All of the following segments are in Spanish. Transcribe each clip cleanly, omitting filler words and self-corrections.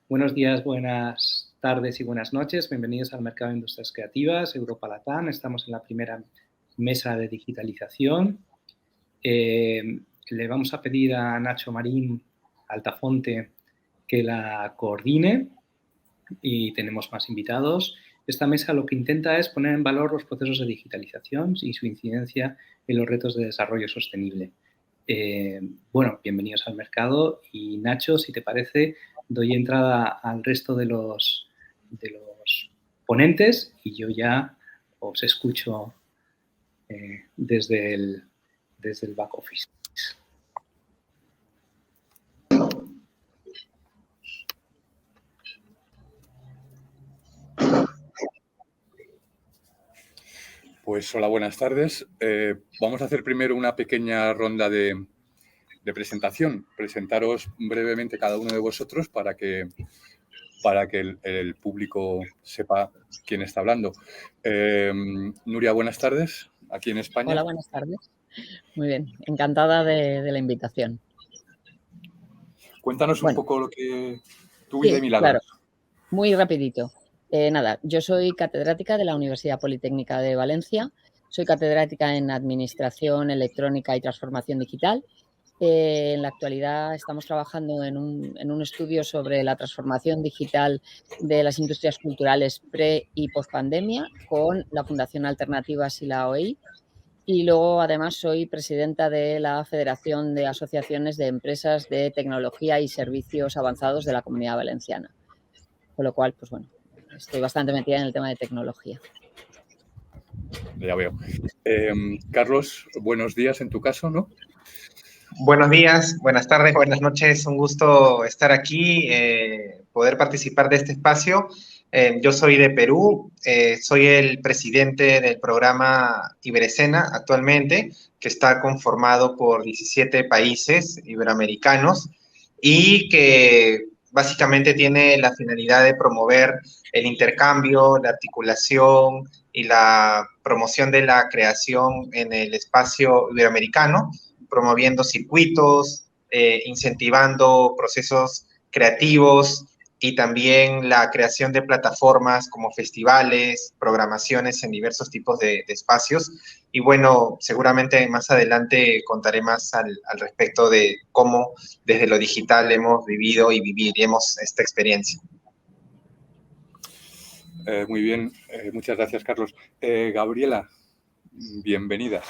Buenos días, buenas tardes y buenas noches. Bienvenidos al Mercado de Industrias Creativas, Europa Latam. Estamos en la primera mesa de digitalización. Le vamos a pedir a Nacho Marín Altafonte que la coordine y tenemos más invitados. Esta mesa lo que intenta es poner en valor los procesos de digitalización y su incidencia en los retos de desarrollo sostenible. Bueno, bienvenidos al mercado y Nacho, si te parece, doy entrada al resto de los ponentes y yo ya os escucho desde el back office. Pues hola, buenas tardes. Vamos a hacer primero una pequeña ronda de presentación. Presentaros brevemente cada uno de vosotros para que el público sepa quién está hablando. Nuria, buenas tardes, aquí en España. Hola, buenas tardes. Muy bien, encantada de la invitación. Cuéntanos un poco tu vida y milagros. Claro, muy rapidito. Nada, yo soy catedrática de la Universidad Politécnica de Valencia, soy catedrática en Administración Electrónica y Transformación Digital. En la actualidad estamos trabajando en un estudio sobre la transformación digital de las industrias culturales pre- y post-pandemia con la Fundación Alternativas y la OEI. Y luego, además, soy presidenta de la Federación de Asociaciones de Empresas de Tecnología y Servicios Avanzados de la Comunidad Valenciana. Con lo cual, pues bueno, estoy bastante metida en el tema de tecnología. Ya veo. Carlos, buenos días en tu caso, ¿no? Buenos días, buenas tardes, buenas noches. Un gusto estar aquí, poder participar de este espacio. Yo soy de Perú, soy el presidente del programa Iberescena actualmente, que está conformado por 17 países iberoamericanos y que básicamente tiene la finalidad de promover el intercambio, la articulación y la promoción de la creación en el espacio iberoamericano, promoviendo circuitos, incentivando procesos creativos y también la creación de plataformas como festivales, programaciones en diversos tipos de espacios. Y bueno, seguramente más adelante contaré más al respecto de cómo desde lo digital hemos vivido y viviremos esta experiencia. Muy bien, muchas gracias, Carlos. Gabriela, bienvenida.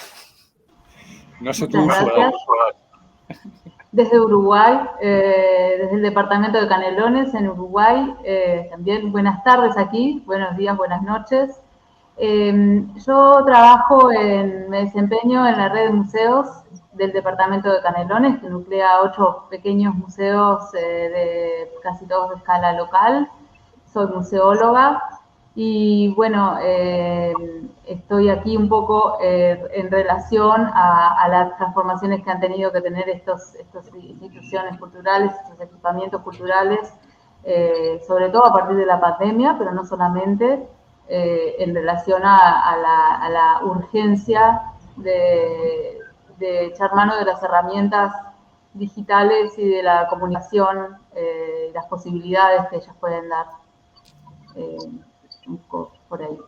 No sé tú. Gracias. Desde Uruguay, desde el departamento de Canelones, en Uruguay. También buenas tardes aquí, buenos días, buenas noches. Yo me desempeño en la red de museos del departamento de Canelones, que nuclea 8 pequeños museos de casi todos de escala local. Soy museóloga. Y bueno, estoy aquí un poco en relación a las transformaciones que han tenido que tener estas instituciones culturales, estos equipamientos culturales, sobre todo a partir de la pandemia, pero no solamente, en relación a la urgencia de echar mano de las herramientas digitales y de la comunicación y las posibilidades que ellas pueden dar. Un poco por ahí.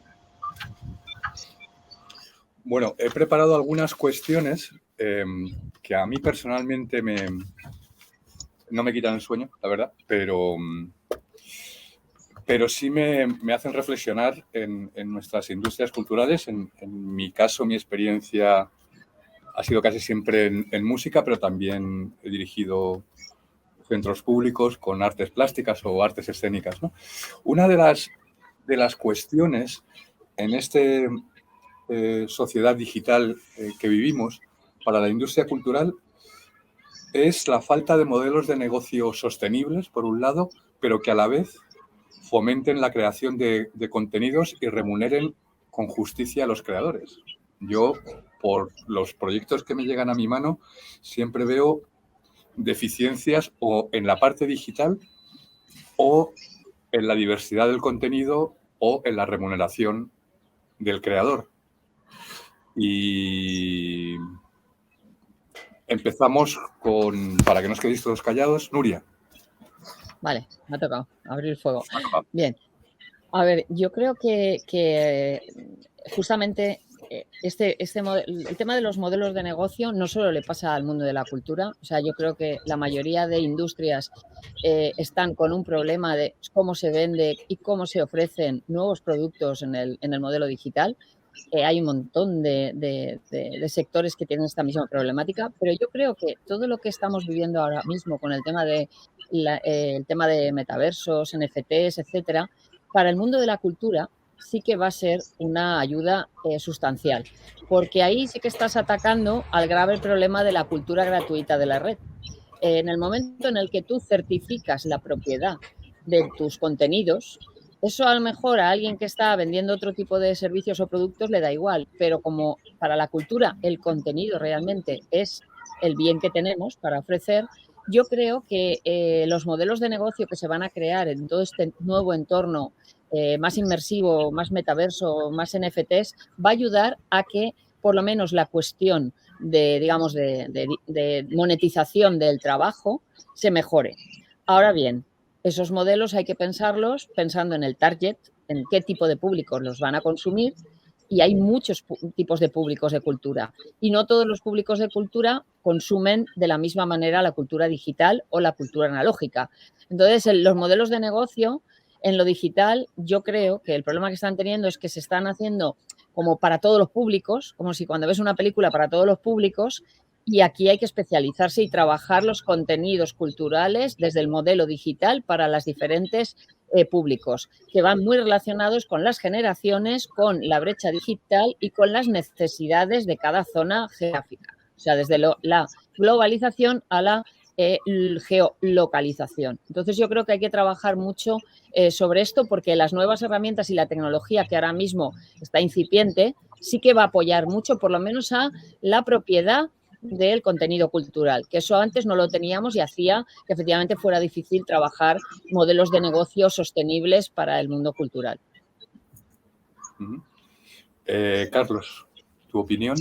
Bueno, he preparado algunas cuestiones que a mí personalmente no me quitan el sueño, la verdad, pero sí me hacen reflexionar en nuestras industrias culturales. En mi caso, mi experiencia ha sido casi siempre en música, pero también he dirigido centros públicos con artes plásticas o artes escénicas, ¿no? Una de las cuestiones en esta sociedad digital que vivimos para la industria cultural es la falta de modelos de negocio sostenibles, por un lado, pero que a la vez fomenten la creación de contenidos y remuneren con justicia a los creadores. Yo, por los proyectos que me llegan a mi mano, siempre veo deficiencias o en la parte digital o en la diversidad del contenido o en la remuneración del creador. Y empezamos para que no os quedéis todos callados, Nuria. Vale, me ha tocado abrir el fuego. Bien. A ver, yo creo que justamente el tema de los modelos de negocio no solo le pasa al mundo de la cultura. O sea, yo creo que la mayoría de industrias están con un problema de cómo se vende y cómo se ofrecen nuevos productos en el modelo digital. Hay un montón de sectores que tienen esta misma problemática, pero yo creo que todo lo que estamos viviendo ahora mismo con el tema de metaversos, NFTs, etcétera, para el mundo de la cultura sí que va a ser una ayuda sustancial, porque ahí sí que estás atacando al grave problema de la cultura gratuita de la red. En el momento en el que tú certificas la propiedad de tus contenidos, eso a lo mejor a alguien que está vendiendo otro tipo de servicios o productos le da igual, pero como para la cultura el contenido realmente es el bien que tenemos para ofrecer, yo creo que los modelos de negocio que se van a crear en todo este nuevo entorno más inmersivo, más metaverso, más NFTs, va a ayudar a que por lo menos la cuestión de monetización del trabajo se mejore. Ahora bien, esos modelos hay que pensarlos pensando en el target, en qué tipo de públicos los van a consumir, y hay muchos tipos de públicos de cultura y no todos los públicos de cultura consumen de la misma manera la cultura digital o la cultura analógica. Entonces, los modelos de negocio en lo digital, yo creo que el problema que están teniendo es que se están haciendo como para todos los públicos, como si cuando ves una película para todos los públicos, y aquí hay que especializarse y trabajar los contenidos culturales desde el modelo digital para los diferentes públicos, que van muy relacionados con las generaciones, con la brecha digital y con las necesidades de cada zona geográfica. O sea, desde la globalización a la geolocalización. Entonces, yo creo que hay que trabajar mucho sobre esto porque las nuevas herramientas y la tecnología que ahora mismo está incipiente sí que va a apoyar mucho, por lo menos a la propiedad del contenido cultural, que eso antes no lo teníamos y hacía que efectivamente fuera difícil trabajar modelos de negocio sostenibles para el mundo cultural. Carlos, ¿tu opinión?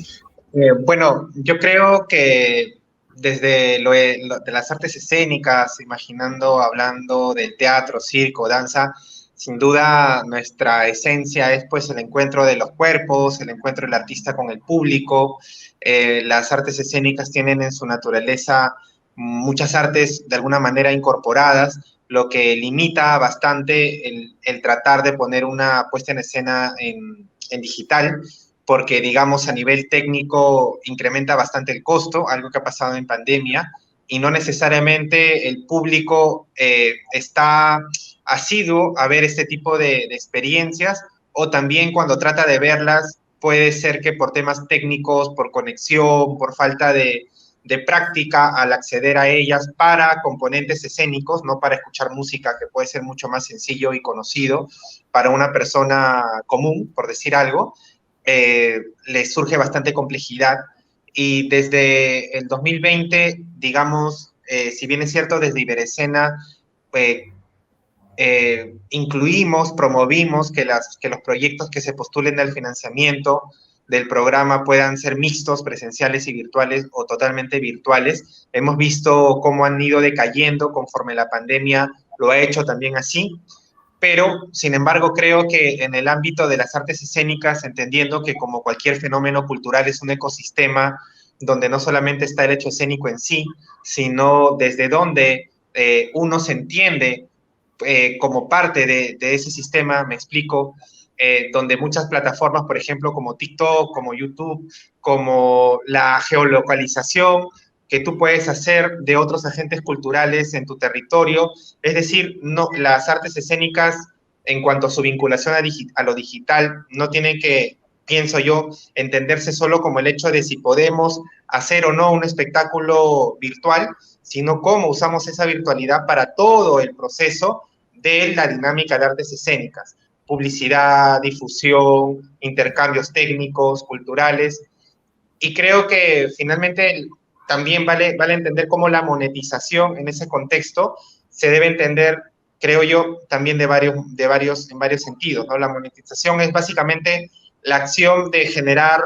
Bueno, yo creo que desde de las artes escénicas, hablando del teatro, circo, danza, sin duda nuestra esencia es pues el encuentro de los cuerpos, el encuentro del artista con el público. Las artes escénicas tienen en su naturaleza muchas artes de alguna manera incorporadas, lo que limita bastante el tratar de poner una puesta en escena en digital, porque, digamos, a nivel técnico incrementa bastante el costo, algo que ha pasado en pandemia, y no necesariamente el público está asiduo a ver este tipo de experiencias, o también cuando trata de verlas, puede ser que por temas técnicos, por conexión, por falta de práctica al acceder a ellas para componentes escénicos, no para escuchar música, que puede ser mucho más sencillo y conocido para una persona común, por decir algo, le surge bastante complejidad. Y desde el 2020, digamos, si bien es cierto, desde Iberescena incluimos, promovimos que los proyectos que se postulen al financiamiento del programa puedan ser mixtos, presenciales y virtuales o totalmente virtuales. Hemos visto cómo han ido decayendo conforme la pandemia lo ha hecho también así. Pero, sin embargo, creo que en el ámbito de las artes escénicas, entendiendo que como cualquier fenómeno cultural es un ecosistema donde no solamente está el hecho escénico en sí, sino desde donde uno se entiende como parte de ese sistema, me explico, donde muchas plataformas, por ejemplo, como TikTok, como YouTube, como la geolocalización que tú puedes hacer de otros agentes culturales en tu territorio, es decir, no, las artes escénicas en cuanto a su vinculación a lo digital no tienen que, pienso yo, entenderse solo como el hecho de si podemos hacer o no un espectáculo virtual, sino cómo usamos esa virtualidad para todo el proceso de la dinámica de artes escénicas, publicidad, difusión, intercambios técnicos, culturales, y creo que finalmente también vale entender cómo la monetización en ese contexto se debe entender, creo yo, también en varios sentidos, ¿no? La monetización es básicamente la acción de generar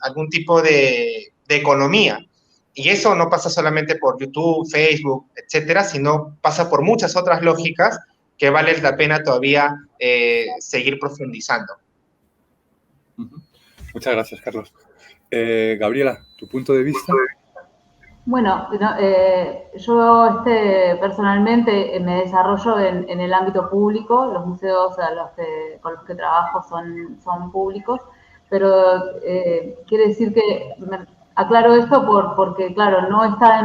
algún tipo de economía, Y eso no pasa solamente por YouTube, Facebook, etcétera, sino pasa por muchas otras lógicas que vale la pena todavía seguir profundizando. Muchas gracias, Carlos. Gabriela, ¿tu punto de vista? Bueno, yo personalmente me desarrollo en el ámbito público, los museos con los que trabajo son públicos, pero quiere decir que aclaro esto porque, claro, no está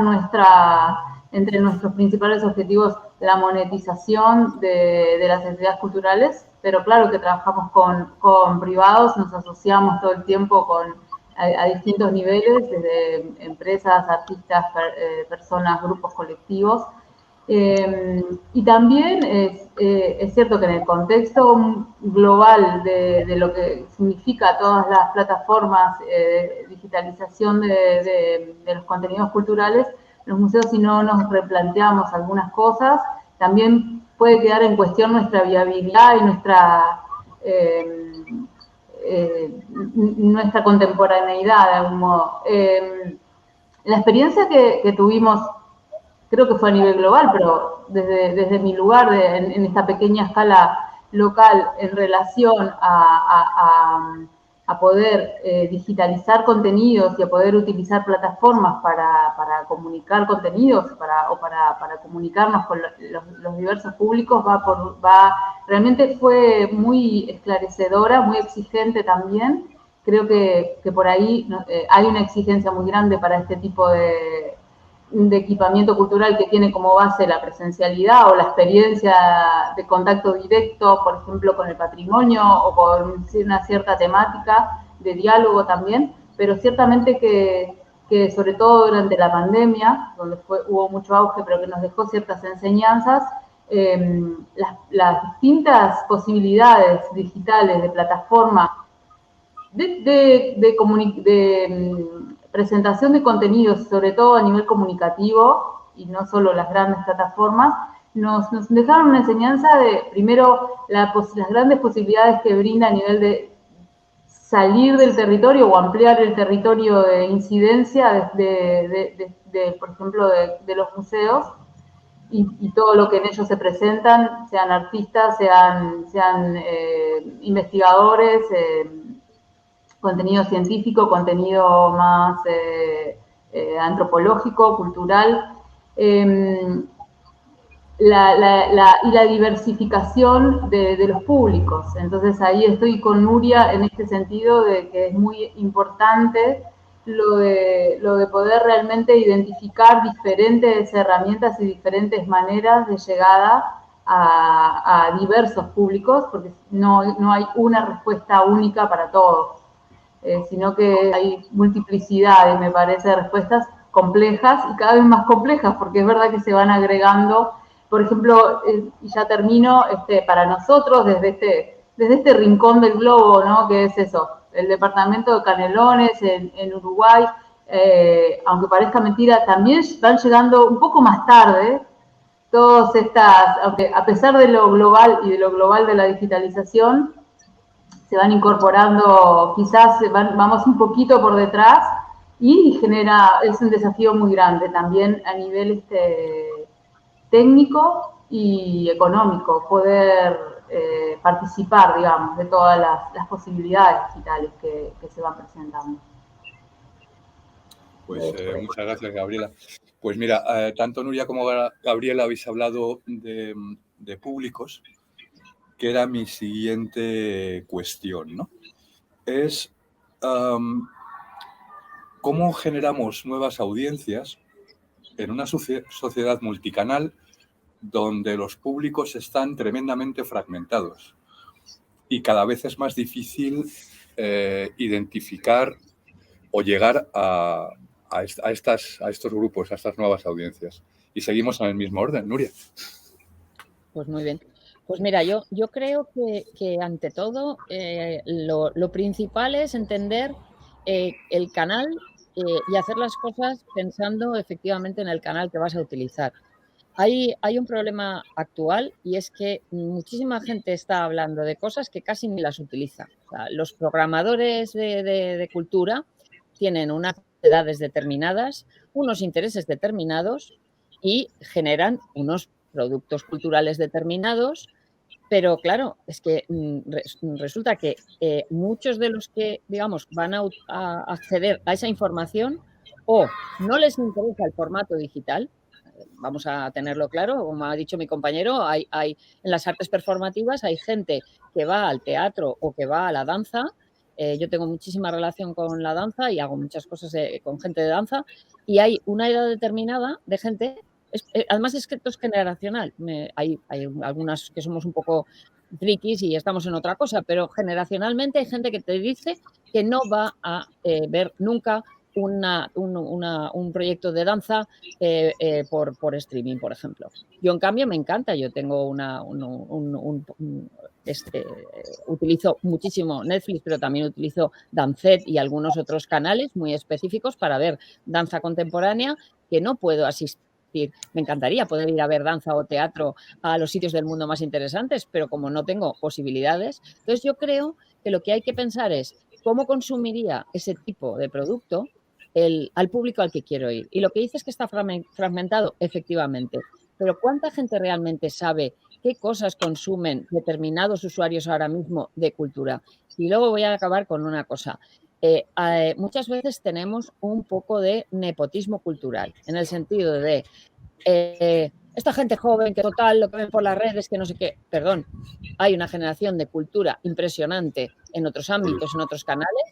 entre nuestros principales objetivos la monetización de las actividades culturales, pero claro que trabajamos con privados, nos asociamos todo el tiempo a distintos niveles, desde empresas, artistas, personas, grupos colectivos. Y también es cierto que en el contexto global de lo que significa todas las plataformas de digitalización de los contenidos culturales, los museos, si no nos replanteamos algunas cosas, también puede quedar en cuestión nuestra viabilidad y nuestra contemporaneidad de algún modo. La experiencia que tuvimos, creo que fue a nivel global, pero desde mi lugar en esta pequeña escala local en relación a poder digitalizar contenidos y a poder utilizar plataformas para comunicar contenidos o para comunicarnos con los diversos públicos, realmente fue muy esclarecedora, muy exigente también. Creo que por ahí hay una exigencia muy grande para este tipo de equipamiento cultural que tiene como base la presencialidad o la experiencia de contacto directo, por ejemplo, con el patrimonio o con una cierta temática de diálogo también, pero ciertamente que sobre todo durante la pandemia, donde hubo mucho auge, pero que nos dejó ciertas enseñanzas, las distintas posibilidades digitales de plataforma de presentación de contenidos, sobre todo a nivel comunicativo, y no solo las grandes plataformas, nos dejaron una enseñanza de, primero, las grandes posibilidades que brinda a nivel de salir del territorio o ampliar el territorio de incidencia por ejemplo, de los museos y todo lo que en ellos se presentan, sean artistas, sean investigadores, contenido científico, contenido más antropológico, cultural, y la diversificación de los públicos. Entonces ahí estoy con Nuria en este sentido de que es muy importante lo de poder realmente identificar diferentes herramientas y diferentes maneras de llegada a diversos públicos, porque no hay una respuesta única para todos. Sino que hay multiplicidad, me parece, de respuestas complejas y cada vez más complejas, porque es verdad que se van agregando, por ejemplo, y ya termino, para nosotros, desde este rincón del globo, ¿no? Que es eso, el departamento de Canelones en Uruguay, aunque parezca mentira, también van llegando un poco más tarde todas estas, aunque a pesar de lo global y de lo global de la digitalización, se van incorporando, quizás vamos un poquito por detrás y es un desafío muy grande también a nivel técnico y económico, poder participar, digamos, de todas las posibilidades digitales que se van presentando. Pues muchas gracias, Gabriela. Pues mira, tanto Nuria como Gabriela habéis hablado de públicos, que era mi siguiente cuestión, ¿no? Es cómo generamos nuevas audiencias en una sociedad multicanal donde los públicos están tremendamente fragmentados y cada vez es más difícil identificar o llegar a estos grupos, a estas nuevas audiencias. Y seguimos en el mismo orden, Nuria. Pues muy bien. Pues mira, yo creo que ante todo lo principal es entender el canal y hacer las cosas pensando efectivamente en el canal que vas a utilizar. Hay un problema actual y es que muchísima gente está hablando de cosas que casi ni las utiliza. O sea, los programadores de cultura tienen una edades determinadas, unos intereses determinados y generan unos productos culturales determinados. Pero claro, es que resulta que muchos de los que, digamos, van a acceder a esa información o no les interesa el formato digital, vamos a tenerlo claro, como ha dicho mi compañero, hay en las artes performativas hay gente que va al teatro o que va a la danza. Yo tengo muchísima relación con la danza y hago muchas cosas con gente de danza, y hay una edad determinada de gente. Además es que esto es generacional. Hay algunas que somos un poco frikis y estamos en otra cosa, pero generacionalmente hay gente que te dice que no va a ver nunca un proyecto de danza por streaming, por ejemplo. Yo, en cambio, me encanta. Yo tengo utilizo muchísimo Netflix, pero también utilizo Dancet y algunos otros canales muy específicos para ver danza contemporánea que no puedo asistir. Me encantaría poder ir a ver danza o teatro a los sitios del mundo más interesantes, pero como no tengo posibilidades, entonces yo creo que lo que hay que pensar es cómo consumiría ese tipo de producto al público al que quiero ir. Y lo que dice es que está fragmentado, efectivamente, pero ¿cuánta gente realmente sabe qué cosas consumen determinados usuarios ahora mismo de cultura? Y luego voy a acabar con una cosa. Muchas veces tenemos un poco de nepotismo cultural, en el sentido de esta gente joven que total lo que ven por las redes, que no sé qué, perdón, hay una generación de cultura impresionante en otros ámbitos, en otros canales,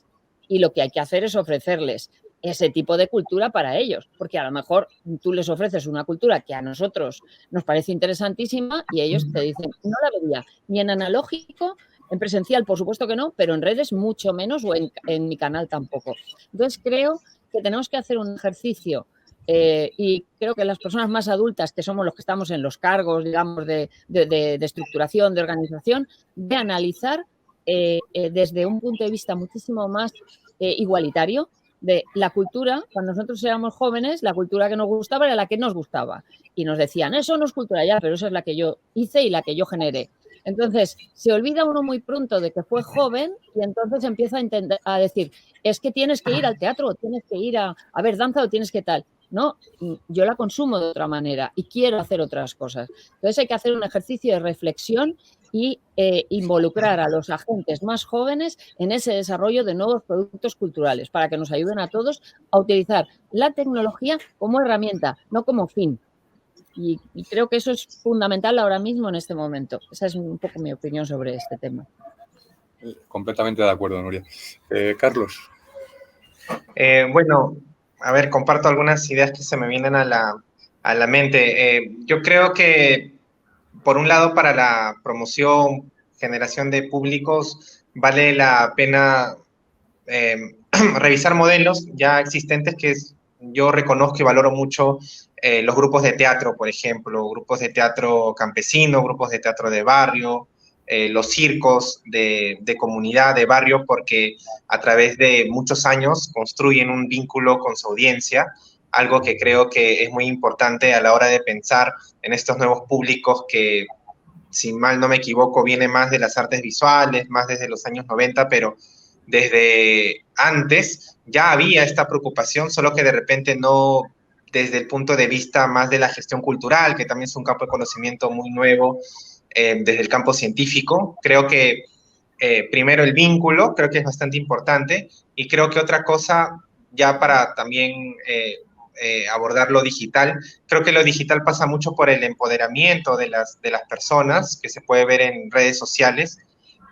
y lo que hay que hacer es ofrecerles ese tipo de cultura para ellos, porque a lo mejor tú les ofreces una cultura que a nosotros nos parece interesantísima y ellos te dicen, no la vería ni en analógico, en presencial por supuesto que no, pero en redes mucho menos, o en mi canal tampoco. Entonces creo que tenemos que hacer un ejercicio y creo que las personas más adultas, que somos los que estamos en los cargos, digamos, de estructuración, de organización, de analizar desde un punto de vista muchísimo más igualitario de la cultura. Cuando nosotros éramos jóvenes, la cultura que nos gustaba era la que nos gustaba. Y nos decían, eso no es cultura ya, pero eso es la que yo hice y la que yo generé. Entonces, se olvida uno muy pronto de que fue joven y entonces empieza a decir, es que tienes que ir al teatro, o tienes que ir a ver danza, o tienes que tal. No, yo la consumo de otra manera y quiero hacer otras cosas. Entonces hay que hacer un ejercicio de reflexión y involucrar a los agentes más jóvenes en ese desarrollo de nuevos productos culturales para que nos ayuden a todos a utilizar la tecnología como herramienta, no como fin. Y creo que eso es fundamental ahora mismo en este momento. Esa es un poco mi opinión sobre este tema. Completamente de acuerdo, Nuria. Carlos. Bueno, a ver, comparto algunas ideas que se me vienen a la mente. Yo creo que, por un lado, para la promoción, generación de públicos, vale la pena revisar modelos ya existentes que yo reconozco y valoro mucho. Los grupos de teatro, por ejemplo, grupos de teatro campesino, grupos de teatro de barrio, los circos de comunidad, de barrio, porque a través de muchos años construyen un vínculo con su audiencia, algo que creo que es muy importante a la hora de pensar en estos nuevos públicos que, si mal no me equivoco, viene más de las artes visuales, más desde los años 90, pero desde antes ya había esta preocupación, solo que de repente no desde el punto de vista más de la gestión cultural, que también es un campo de conocimiento muy nuevo, desde el campo científico. Creo que primero el vínculo, creo que es bastante importante, y creo que otra cosa, ya para también abordar lo digital, creo que lo digital pasa mucho por el empoderamiento de las personas, que se puede ver en redes sociales,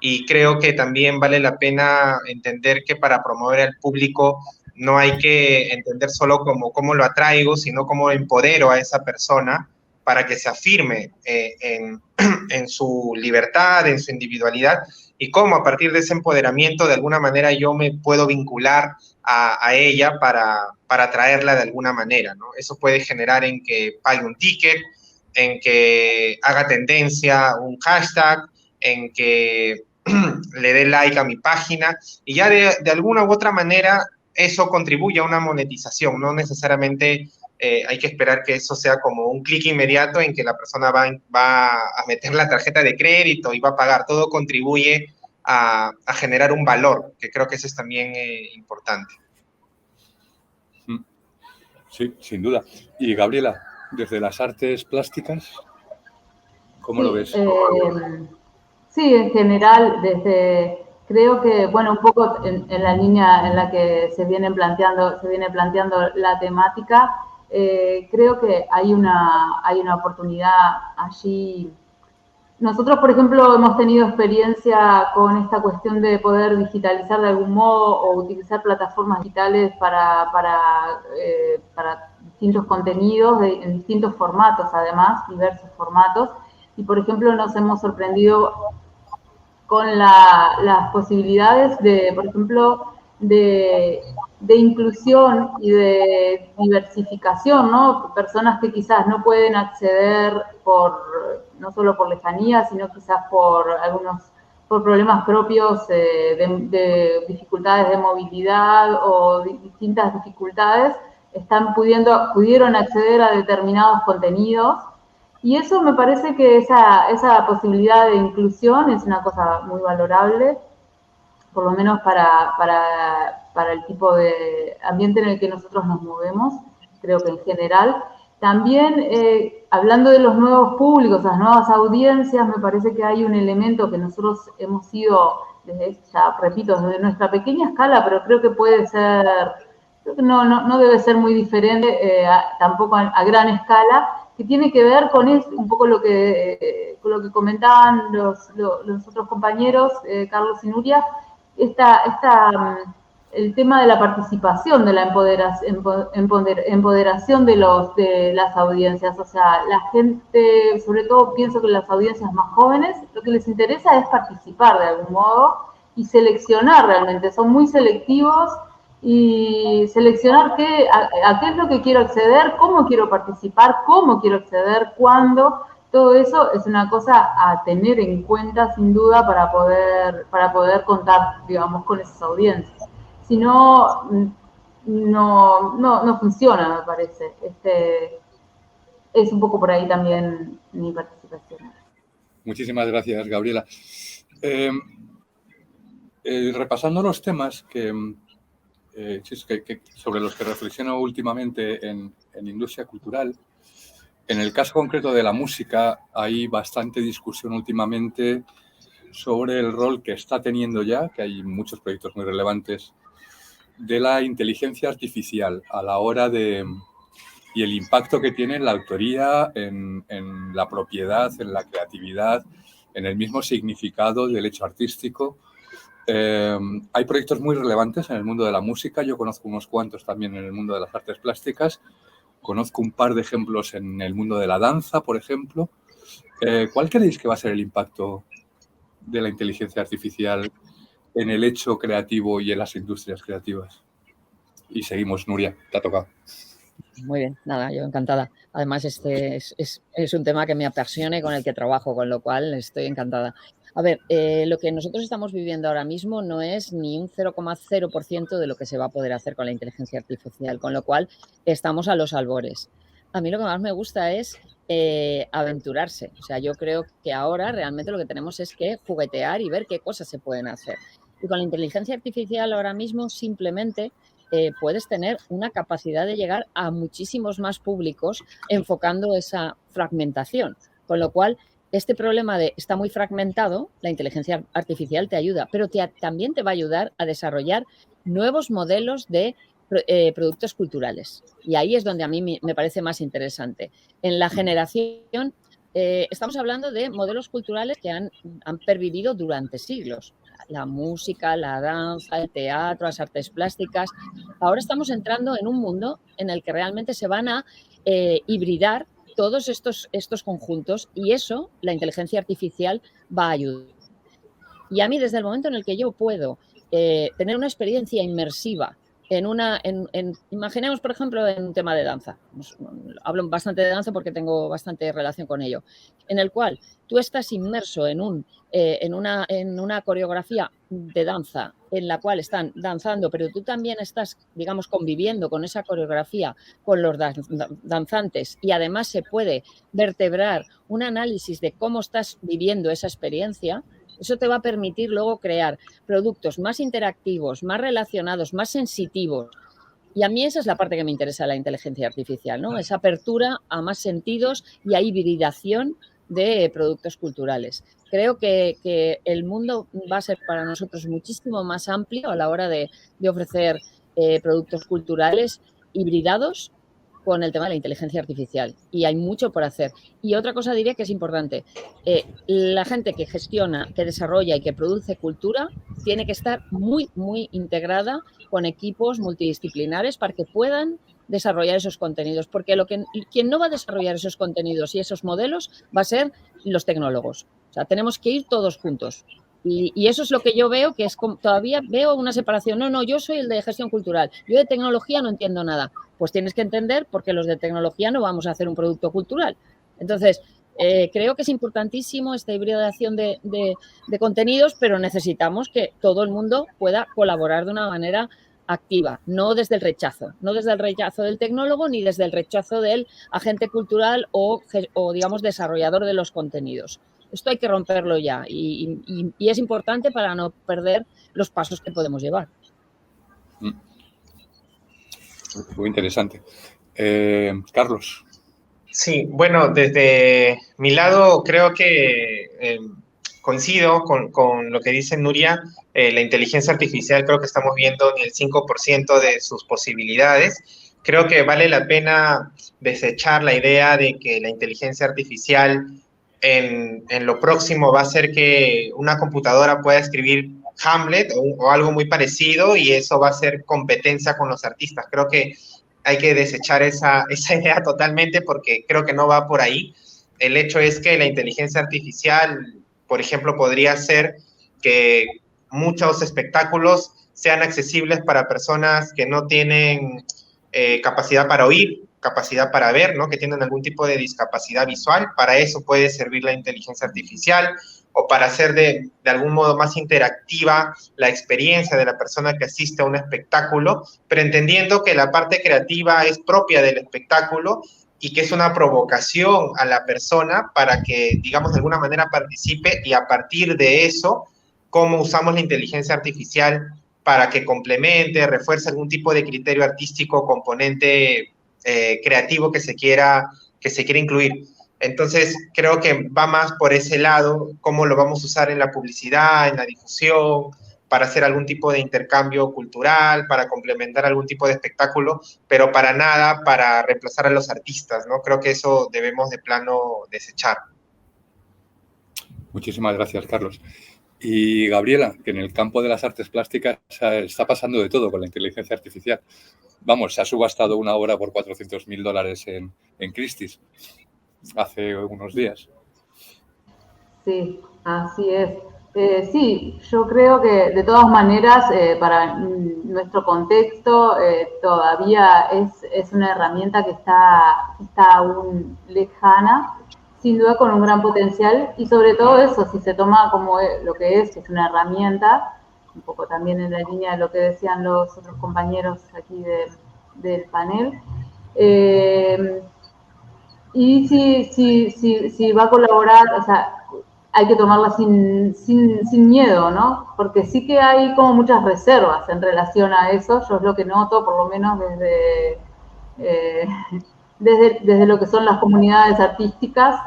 y creo que también vale la pena entender que para promover al público no hay que entender solo como cómo lo atraigo, sino cómo empodero a esa persona para que se afirme en su libertad, en su individualidad, y cómo a partir de ese empoderamiento de alguna manera yo me puedo vincular a ella para atraerla de alguna manera, ¿no? Eso puede generar en que pague un ticket, en que haga tendencia un hashtag, en que le dé like a mi página, y ya de alguna u otra manera eso contribuye a una monetización. No necesariamente hay que esperar que eso sea como un clic inmediato en que la persona va a meter la tarjeta de crédito y va a pagar. Todo contribuye a generar un valor, que creo que eso es también importante. Sí, sin duda. Y Gabriela, desde las artes plásticas, ¿cómo lo ves? Sí, en general, creo que, bueno, un poco en la línea en la que se viene planteando la temática, creo que hay una oportunidad allí. Nosotros, por ejemplo, hemos tenido experiencia con esta cuestión de poder digitalizar de algún modo o utilizar plataformas digitales para distintos contenidos, en distintos formatos, además, diversos formatos. Y, por ejemplo, nos hemos sorprendido con las posibilidades de, por ejemplo, de inclusión y de diversificación, ¿no? Personas que quizás no pueden acceder no solo por lejanía, sino quizás por problemas propios de dificultades de movilidad o distintas dificultades, pudieron acceder a determinados contenidos. Y eso me parece que esa posibilidad de inclusión es una cosa muy valorable, por lo menos para el tipo de ambiente en el que nosotros nos movemos, creo que en general. También, hablando de los nuevos públicos, las nuevas audiencias, me parece que hay un elemento que nosotros hemos ido, ya repito, desde nuestra pequeña escala, pero creo que puede ser, creo que no debe ser muy diferente tampoco a gran escala, que tiene que ver con un poco lo que comentaban los otros compañeros, Carlos y Nuria, el tema de la participación, de la empoderación de las audiencias. O sea, la gente, sobre todo pienso que las audiencias más jóvenes, lo que les interesa es participar de algún modo y seleccionar realmente. Son muy selectivos y seleccionar a qué es lo que quiero acceder, cómo quiero participar, cómo quiero acceder, cuándo. Todo eso es una cosa a tener en cuenta, sin duda, para poder contar, digamos, con esas audiencias. Si no, no funciona, me parece. Es un poco por ahí también mi participación. Muchísimas gracias, Gabriela. Repasando los temas sobre los que reflexiono últimamente en industria cultural, en el caso concreto de la música hay bastante discusión últimamente sobre el rol que está teniendo ya, que hay muchos proyectos muy relevantes, de la inteligencia artificial a la hora y el impacto que tiene en la autoría, en la propiedad, en la creatividad, en el mismo significado del hecho artístico. Hay proyectos muy relevantes en el mundo de la música, yo conozco unos cuantos también en el mundo de las artes plásticas, conozco un par de ejemplos en el mundo de la danza, por ejemplo. ¿Cuál creéis que va a ser el impacto de la inteligencia artificial en el hecho creativo y en las industrias creativas? Y seguimos, Nuria, te ha tocado. Muy bien, nada, yo encantada. Además, este es un tema que me apasiona y con el que trabajo, con lo cual estoy encantada. A ver, lo que nosotros estamos viviendo ahora mismo no es ni un 0,0% de lo que se va a poder hacer con la inteligencia artificial, con lo cual estamos a los albores. A mí lo que más me gusta es aventurarse. O sea, yo creo que ahora realmente lo que tenemos es que juguetear y ver qué cosas se pueden hacer. Y con la inteligencia artificial ahora mismo simplemente puedes tener una capacidad de llegar a muchísimos más públicos enfocando esa fragmentación. Con lo cual, este problema de está muy fragmentado, la inteligencia artificial te ayuda, pero también te va a ayudar a desarrollar nuevos modelos de productos culturales. Y ahí es donde a mí me parece más interesante. En la generación, estamos hablando de modelos culturales que han pervivido durante siglos. La música, la danza, el teatro, las artes plásticas. Ahora estamos entrando en un mundo en el que realmente se van a hibridar todos estos conjuntos y eso la inteligencia artificial va a ayudar. Y a mí, desde el momento en el que yo puedo tener una experiencia inmersiva imaginemos, por ejemplo, en un tema de danza. Hablo bastante de danza porque tengo bastante relación con ello. En el cual tú estás inmerso en una coreografía de danza en la cual están danzando, pero tú también estás, digamos, conviviendo con esa coreografía, con los danzantes y además se puede vertebrar un análisis de cómo estás viviendo esa experiencia. Eso te va a permitir luego crear productos más interactivos, más relacionados, más sensitivos Y a mí esa es la parte que me interesa de la inteligencia artificial, ¿no? Esa apertura a más sentidos y a hibridación de productos culturales. Creo que el mundo va a ser para nosotros muchísimo más amplio a la hora de ofrecer productos culturales hibridados con el tema de la inteligencia artificial. Y hay mucho por hacer. Y otra cosa diría que es importante. La gente que gestiona, que desarrolla y que produce cultura tiene que estar muy, muy integrada con equipos multidisciplinares para que puedan desarrollar esos contenidos, porque quien no va a desarrollar esos contenidos y esos modelos va a ser los tecnólogos. O sea, tenemos que ir todos juntos. Y eso es lo que yo veo, que es todavía veo una separación. No, yo soy el de gestión cultural, yo de tecnología no entiendo nada. Pues tienes que entender porque los de tecnología no vamos a hacer un producto cultural. Entonces, creo que es importantísimo esta hibridación de contenidos, pero necesitamos que todo el mundo pueda colaborar de una manera activa, no desde el rechazo del tecnólogo ni desde el rechazo del agente cultural o digamos, desarrollador de los contenidos. Esto hay que romperlo ya y es importante para no perder los pasos que podemos llevar. Muy interesante. Carlos. Sí, bueno, desde mi lado creo que coincido con lo que dice Nuria. La inteligencia artificial creo que estamos viendo ni el 5% de sus posibilidades. Creo que vale la pena desechar la idea de que la inteligencia artificial en lo próximo va a hacer que una computadora pueda escribir Hamlet o algo muy parecido y eso va a ser competencia con los artistas. Creo que hay que desechar esa idea totalmente porque creo que no va por ahí. El hecho es que la inteligencia artificial, por ejemplo, podría hacer que muchos espectáculos sean accesibles para personas que no tienen capacidad para oír, capacidad para ver, ¿no? Que tienen algún tipo de discapacidad visual. Para eso puede servir la inteligencia artificial o para hacer de algún modo más interactiva la experiencia de la persona que asiste a un espectáculo, pero entendiendo que la parte creativa es propia del espectáculo y que es una provocación a la persona para que, digamos, de alguna manera participe y a partir de eso, cómo usamos la inteligencia artificial para que complemente, refuerce algún tipo de criterio artístico, componente creativo que se quiera incluir. Entonces, creo que va más por ese lado, cómo lo vamos a usar en la publicidad, en la difusión, para hacer algún tipo de intercambio cultural, para complementar algún tipo de espectáculo, pero para nada para reemplazar a los artistas, ¿no? Creo que eso debemos de plano desechar. Muchísimas gracias, Carlos. Y Gabriela, que en el campo de las artes plásticas está pasando de todo con la inteligencia artificial. Vamos, se ha subastado una obra por $400.000 en Christie's hace unos días. Sí, así es. Sí, yo creo que de todas maneras, para nuestro contexto, todavía es una herramienta que está aún lejana, sin duda con un gran potencial, y sobre todo eso, si se toma como lo que es una herramienta, un poco también en la línea de lo que decían los otros compañeros aquí del panel. Y si va a colaborar, o sea, hay que tomarla sin miedo, ¿no? Porque sí que hay como muchas reservas en relación a eso. Yo es lo que noto, por lo menos desde lo que son las comunidades artísticas.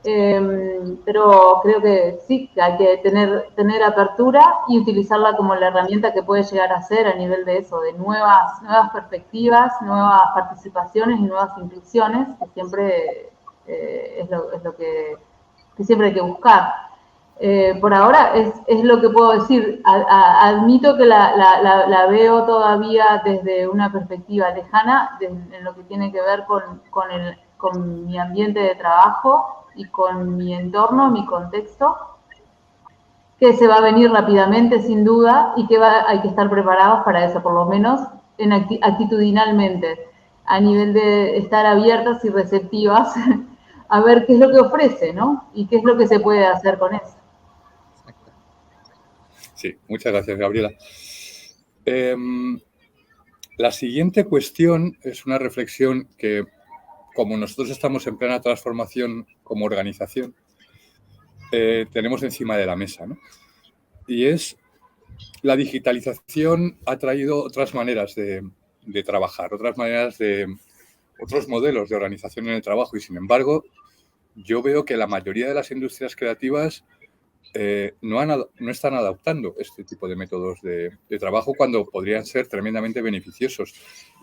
Pero creo que sí, que hay que tener apertura y utilizarla como la herramienta que puede llegar a ser a nivel de eso, de nuevas perspectivas, nuevas participaciones y nuevas inclusiones, que siempre es lo que siempre hay que buscar. Por ahora es lo que puedo decir. Admito que la veo todavía desde una perspectiva lejana, en lo que tiene que ver con mi ambiente de trabajo y con mi entorno, mi contexto, que se va a venir rápidamente sin duda y que hay que estar preparados para eso, por lo menos actitudinalmente, a nivel de estar abiertas y receptivas a ver qué es lo que ofrece, ¿no? Y qué es lo que se puede hacer con eso. Sí, muchas gracias, Gabriela. La siguiente cuestión es una reflexión que, como nosotros estamos en plena transformación como organización, tenemos encima de la mesa, ¿no? Y es la digitalización ha traído otras maneras de de trabajar, otros modelos de organización en el trabajo y, sin embargo, yo veo que la mayoría de las industrias creativas no están adaptando este tipo de métodos de trabajo cuando podrían ser tremendamente beneficiosos.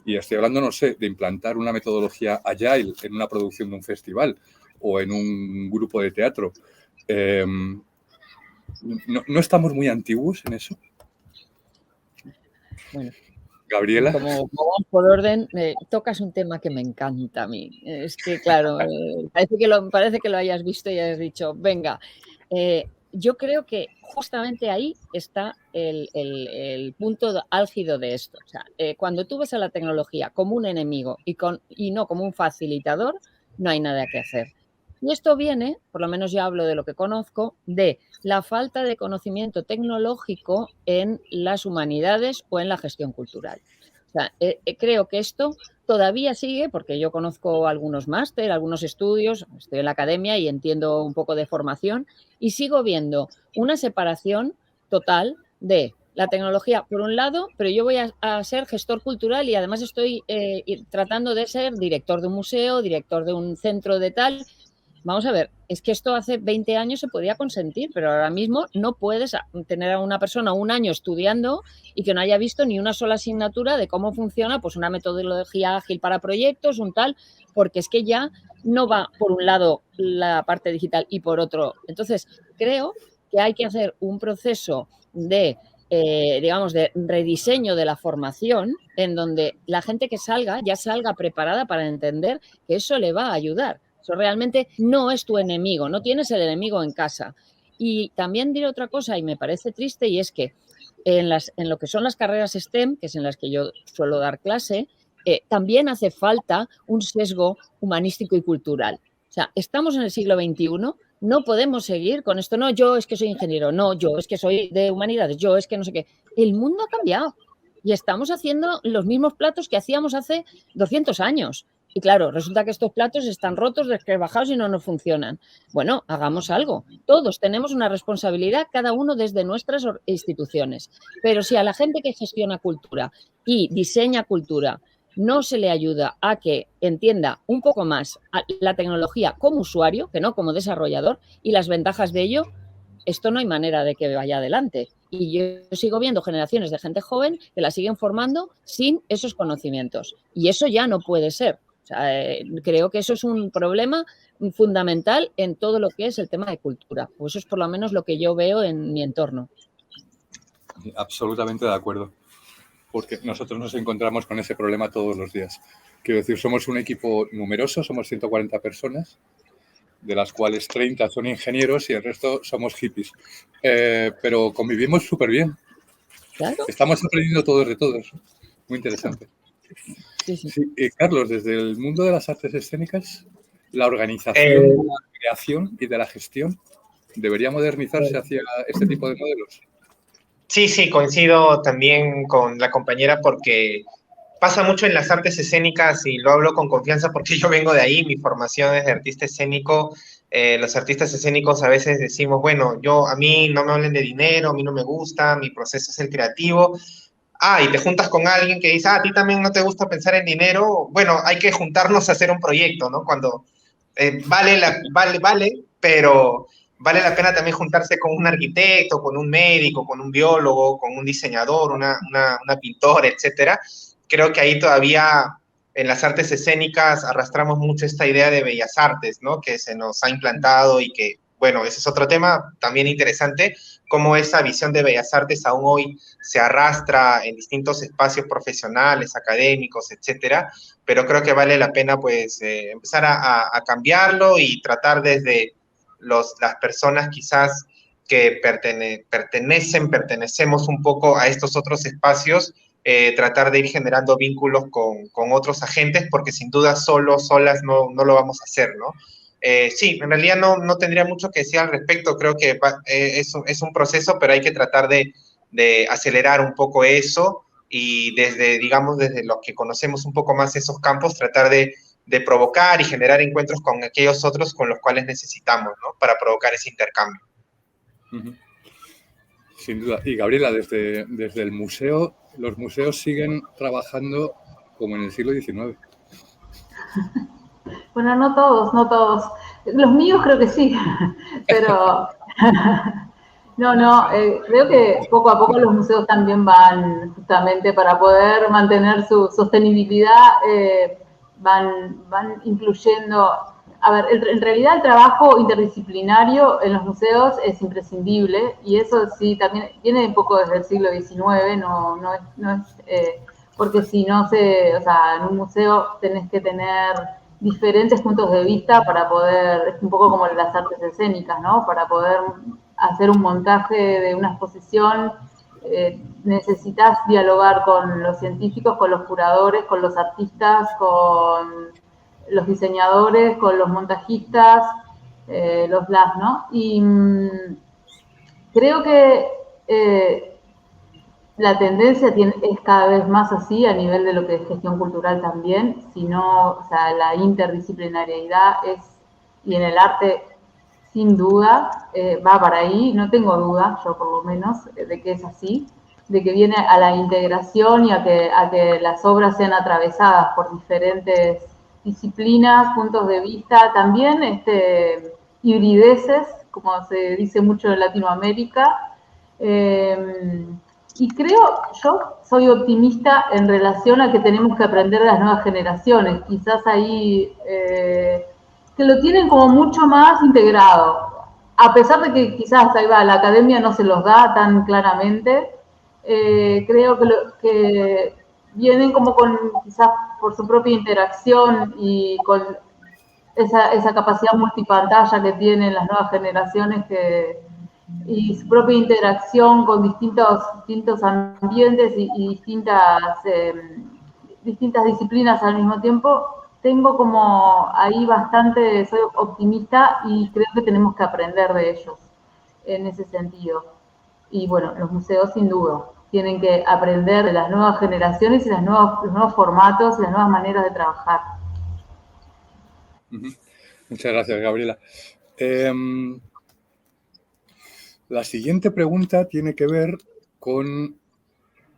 Y estoy hablando, no sé, de implantar una metodología agile en una producción de un festival o en un grupo de teatro. ¿No estamos muy antiguos en eso? Bueno. Gabriela. Como vamos por orden, tocas un tema que me encanta a mí. Es que, claro, parece que lo hayas visto y hayas dicho, venga, yo creo que justamente ahí está el punto álgido de esto. O sea, cuando tú ves a la tecnología como un enemigo y no como un facilitador, no hay nada que hacer. Y esto viene, por lo menos yo hablo de lo que conozco, de la falta de conocimiento tecnológico en las humanidades o en la gestión cultural. O sea, creo que esto todavía sigue, porque yo conozco algunos máster, algunos estudios, estoy en la academia y entiendo un poco de formación, y sigo viendo una separación total de la tecnología por un lado, pero yo voy a ser gestor cultural y además estoy tratando de ser director de un museo, director de un centro de tal. Vamos a ver, es que esto hace 20 años se podía consentir, pero ahora mismo no puedes tener a una persona un año estudiando y que no haya visto ni una sola asignatura de cómo funciona pues una metodología ágil para proyectos, un tal, porque es que ya no va por un lado la parte digital y por otro. Entonces, creo que hay que hacer un proceso de digamos, de rediseño de la formación en donde la gente que salga ya salga preparada para entender que eso le va a ayudar. Eso realmente no es tu enemigo, no tienes el enemigo en casa. Y también diré otra cosa y me parece triste y es que en lo que son las carreras STEM, que es en las que yo suelo dar clase, también hace falta un sesgo humanístico y cultural. O sea, estamos en el siglo XXI, no podemos seguir con esto. No, yo es que soy ingeniero, no, yo es que soy de humanidades, yo es que no sé qué. El mundo ha cambiado y estamos haciendo los mismos platos que hacíamos hace 200 años. Y claro, resulta que estos platos están rotos, desquebrajados y no nos funcionan. Bueno, hagamos algo. Todos tenemos una responsabilidad, cada uno desde nuestras instituciones. Pero si a la gente que gestiona cultura y diseña cultura no se le ayuda a que entienda un poco más la tecnología como usuario, que no como desarrollador, y las ventajas de ello, esto no hay manera de que vaya adelante. Y yo sigo viendo generaciones de gente joven que la siguen formando sin esos conocimientos. Y eso ya no puede ser. O sea, creo que eso es un problema fundamental en todo lo que es el tema de cultura. Pues eso es por lo menos lo que yo veo en mi entorno. Absolutamente de acuerdo. Porque nosotros nos encontramos con ese problema todos los días. Quiero decir, somos un equipo numeroso, somos 140 personas, de las cuales 30 son ingenieros y el resto somos hippies. Pero convivimos súper bien. ¿Claro? Estamos aprendiendo todos de todos. Muy interesante. Sí, sí. Sí, Carlos, desde el mundo de las artes escénicas, la organización de la creación y de la gestión debería modernizarse hacia este tipo de modelos. Sí, coincido también con la compañera porque pasa mucho en las artes escénicas y lo hablo con confianza porque yo vengo de ahí, mi formación es de artista escénico. Los artistas escénicos a veces decimos, bueno, a mí no me hablen de dinero, a mí no me gusta, mi proceso es el creativo. Y te juntas con alguien que dice, a ti también no te gusta pensar en dinero. Bueno, hay que juntarnos a hacer un proyecto, ¿no? Cuando vale, pero vale la pena también juntarse con un arquitecto, con un médico, con un biólogo, con un diseñador, una pintora, etcétera. Creo que ahí todavía en las artes escénicas arrastramos mucho esta idea de bellas artes, ¿no? Que se nos ha implantado y que, bueno, ese es otro tema también interesante, cómo esa visión de bellas artes aún hoy se arrastra en distintos espacios profesionales, académicos, etcétera, pero creo que vale la pena, pues, empezar a cambiarlo y tratar desde las personas quizás que pertenecemos un poco a estos otros espacios, tratar de ir generando vínculos con otros agentes, porque sin duda solas no lo vamos a hacer, ¿no? Sí, en realidad no tendría mucho que decir al respecto, creo que es un proceso, pero hay que tratar de acelerar un poco eso y desde los que conocemos un poco más esos campos, tratar de provocar y generar encuentros con aquellos otros con los cuales necesitamos, ¿no? Para provocar ese intercambio. Sin duda. Y Gabriela, desde el museo, los museos siguen trabajando como en el siglo XIX. Bueno, no todos, no todos. Los míos creo que sí, pero creo que poco a poco los museos también van, justamente para poder mantener su sostenibilidad, van incluyendo. A ver, en realidad el trabajo interdisciplinario en los museos es imprescindible, y eso sí también viene un poco desde el siglo XIX, no es porque si no o sea, en un museo tenés que tener diferentes puntos de vista para poder, es un poco como las artes escénicas, ¿no? Para poder hacer un montaje de una exposición, necesitas dialogar con los científicos, con los curadores, con los artistas, con los diseñadores, con los montajistas, los labs, ¿no? Y creo que la tendencia es cada vez más así a nivel de lo que es gestión cultural también, sino, o sea, la interdisciplinariedad y en el arte, sin duda, va para ahí, no tengo duda, yo por lo menos, de que es así, de que viene a la integración y a que las obras sean atravesadas por diferentes disciplinas, puntos de vista, también hibrideces, como se dice mucho en Latinoamérica. Y yo soy optimista en relación a que tenemos que aprender de las nuevas generaciones. Quizás ahí, que lo tienen como mucho más integrado. A pesar de que quizás ahí va, la academia no se los da tan claramente, creo que vienen como con, quizás por su propia interacción y con esa capacidad multipantalla que tienen las nuevas generaciones, y su propia interacción con distintos ambientes y distintas disciplinas al mismo tiempo. Tengo como ahí bastante, soy optimista y creo que tenemos que aprender de ellos en ese sentido. Y bueno, los museos sin duda tienen que aprender de las nuevas generaciones y los nuevos formatos y las nuevas maneras de trabajar. Muchas gracias, Gabriela. La siguiente pregunta tiene que ver con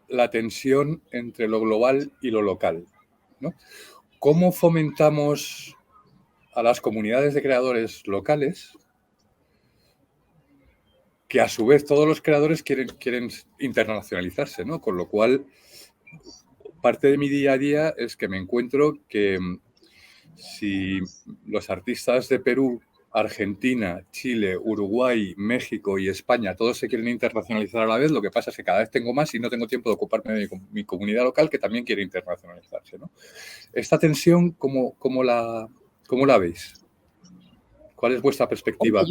la tensión entre lo global y lo local, ¿no? ¿Cómo fomentamos a las comunidades de creadores locales, que a su vez todos los creadores quieren internacionalizarse, ¿no? Con lo cual, parte de mi día a día es que me encuentro que si los artistas de Perú, Argentina, Chile, Uruguay, México y España, todos se quieren internacionalizar a la vez, lo que pasa es que cada vez tengo más y no tengo tiempo de ocuparme de mi comunidad local, que también quiere internacionalizarse, ¿no? Esta tensión, ¿cómo la veis? ¿Cuál es vuestra perspectiva?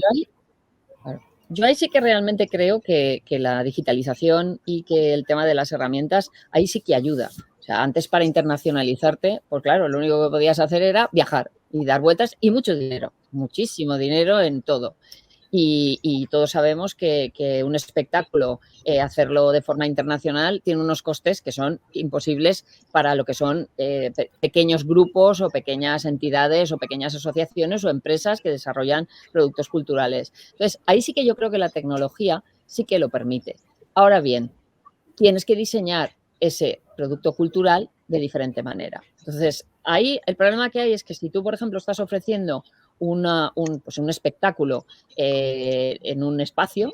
Yo ahí sí que realmente creo que la digitalización y que el tema de las herramientas, ahí sí que ayuda. O sea, antes para internacionalizarte, pues claro, lo único que podías hacer era viajar y dar vueltas y mucho dinero, muchísimo dinero en todo. Y todos sabemos que un espectáculo, hacerlo de forma internacional, tiene unos costes que son imposibles para lo que son pequeños grupos o pequeñas entidades o pequeñas asociaciones o empresas que desarrollan productos culturales. Entonces, ahí sí que yo creo que la tecnología sí que lo permite. Ahora bien, tienes que diseñar ese producto cultural de diferente manera. Entonces, ahí el problema que hay es que si tú, por ejemplo, estás ofreciendo un espectáculo en un espacio,